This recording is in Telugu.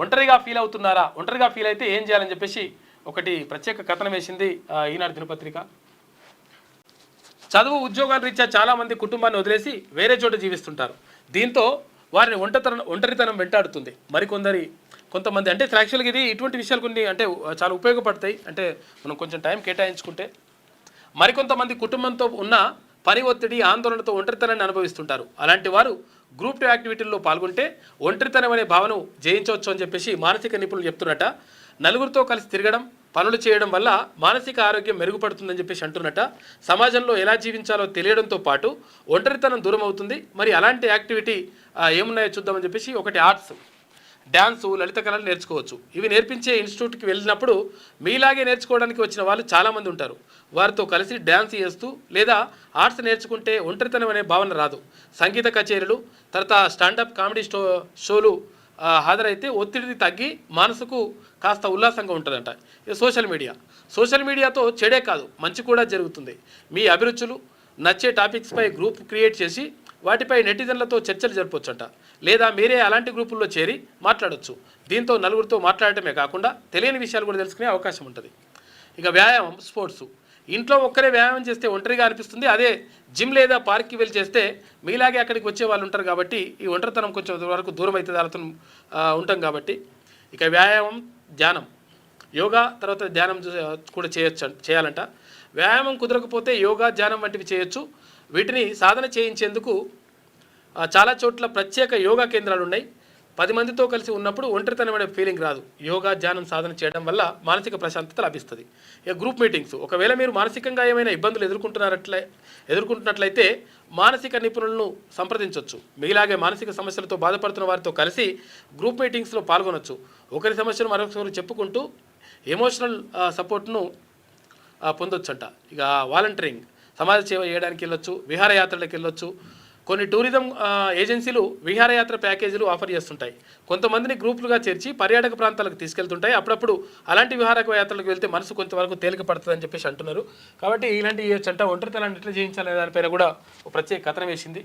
ఒంటరిగా ఫీల్ అవుతున్నారా, ఒంటరిగా ఫీల్ అయితే ఏం చేయాలని చెప్పేసి ఒకటి ప్రత్యేక కథనం వేసింది ఈనాడు దినపత్రిక. చదువు ఉద్యోగాల రీత్యా చాలామంది కుటుంబాన్ని వదిలేసి వేరే చోట జీవిస్తుంటారు. దీంతో వారిని ఒంటరితనం వెంటాడుతుంది. కొంతమంది అంటే యాక్చువల్గా ఇది ఇటువంటి విషయాలు కొన్ని అంటే చాలా ఉపయోగపడతాయి. అంటే మనం కొంచెం టైం కేటాయించుకుంటే మరికొంతమంది కుటుంబంతో ఉన్న పని ఒత్తిడి, ఆందోళనతో ఒంటరితనాన్ని అనుభవిస్తుంటారు. అలాంటి వారు గ్రూప్ 2 యాక్టివిటీల్లో పాల్గొంటే ఒంటరితనం అనే భావన జయించవచ్చు అని చెప్పేసి మానసిక నిపుణులు చెప్తున్నట. నలుగురితో కలిసి తిరగడం, పనులు చేయడం వల్ల మానసిక ఆరోగ్యం మెరుగుపడుతుందని చెప్పేసి అంటున్నట. సమాజంలో ఎలా జీవించాలో తెలియడంతో పాటు ఒంటరితనం దూరం అవుతుంది. మరి అలాంటి యాక్టివిటీ ఏమున్నాయో చూద్దామని చెప్పేసి ఒకటి ఆర్ట్స్, డ్యాన్సు, లలిత కళలు నేర్చుకోవచ్చు. ఇవి నేర్పించే ఇన్స్టిట్యూట్కి వెళ్ళినప్పుడు మీలాగే నేర్చుకోవడానికి వచ్చిన వాళ్ళు చాలామంది ఉంటారు. వారితో కలిసి డ్యాన్స్ చేస్తూ లేదా ఆర్ట్స్ నేర్చుకుంటే ఒంటరితనం అనే భావన రాదు. సంగీత కచేరీలు, తర్వాత స్టాండప్ కామెడీ షోలు హాజరైతే ఒత్తిడి తగ్గి మనసుకు కాస్త ఉల్లాసంగా ఉంటుందంట. ఇది సోషల్ మీడియాతో చెడే కాదు మంచి కూడా జరుగుతుంది. మీ అభిరుచులు, నచ్చే టాపిక్స్పై గ్రూప్ క్రియేట్ చేసి వాటిపై నెటిజన్లతో చర్చలు జరపొచ్చంట. లేదా మీరే అలాంటి గ్రూపుల్లో చేరి మాట్లాడవచ్చు. దీంతో నలుగురితో మాట్లాడటమే కాకుండా తెలియని విషయాలు కూడా తెలుసుకునే అవకాశం ఉంటుంది. ఇక వ్యాయామం, స్పోర్ట్స్. ఇంట్లో ఒక్కరే వ్యాయామం చేస్తే ఒంటరిగా అనిపిస్తుంది. అదే జిమ్ లేదా పార్క్కి వెళ్ళి చేస్తే మీలాగే అక్కడికి వచ్చే వాళ్ళు ఉంటారు కాబట్టి ఈ ఒంటరితనం కొంచెం వరకు దూరం అవుతుంది. వాళ్ళతో ఉంటాం కాబట్టి. ఇక వ్యాయామం, ధ్యానం, యోగా, తర్వాత ధ్యానం కూడా చేయాలంట. వ్యాయామం కుదరకపోతే యోగా, ధ్యానం వంటివి చేయొచ్చు. వీటిని సాధన చేయించేందుకు చాలా చోట్ల ప్రత్యేక యోగా కేంద్రాలు ఉన్నాయి. 10 మందితో కలిసి ఉన్నప్పుడు ఒంటరితనం అనే ఫీలింగ్ రాదు. యోగా, ధ్యానం సాధన చేయడం వల్ల మానసిక ప్రశాంతత లభిస్తుంది. ఇక గ్రూప్ మీటింగ్స్. ఒకవేళ మీరు మానసికంగా ఏమైనా ఇబ్బందులు ఎదుర్కొంటున్నట్లయితే మానసిక నిపుణులను సంప్రదించవచ్చు. మీలాగే మానసిక సమస్యలతో బాధపడుతున్న వారితో కలిసి గ్రూప్ మీటింగ్స్లో పాల్గొనవచ్చు. ఒకరి సమస్యను మరొకరు చెప్పుకుంటూ ఎమోషనల్ సపోర్ట్ను పొందొచ్చంట. ఇక వాలంటీరింగ్, సమాజ సేవ చేయడానికి వెళ్ళొచ్చు. విహారయాత్రలకు వెళ్ళొచ్చు. కొన్ని టూరిజం ఏజెన్సీలు విహారయాత్ర ప్యాకేజీలు ఆఫర్ చేస్తుంటాయి. కొంతమందిని గ్రూపులుగా చేర్చి పర్యాటక ప్రాంతాలకు తీసుకెళ్తుంటాయి. అప్పుడప్పుడు అలాంటి విహారయాత్రలకు వెళ్తే మనసు కొంతవరకు తేలిక పడుతుందని చెప్పేసి అంటున్నారు. కాబట్టి ఇలాంటి చంట ఒంటరితనాన్ని ఎట్లా జయించాలనే దానిపైన కూడా ఒక ప్రత్యేక కథనం వేసింది.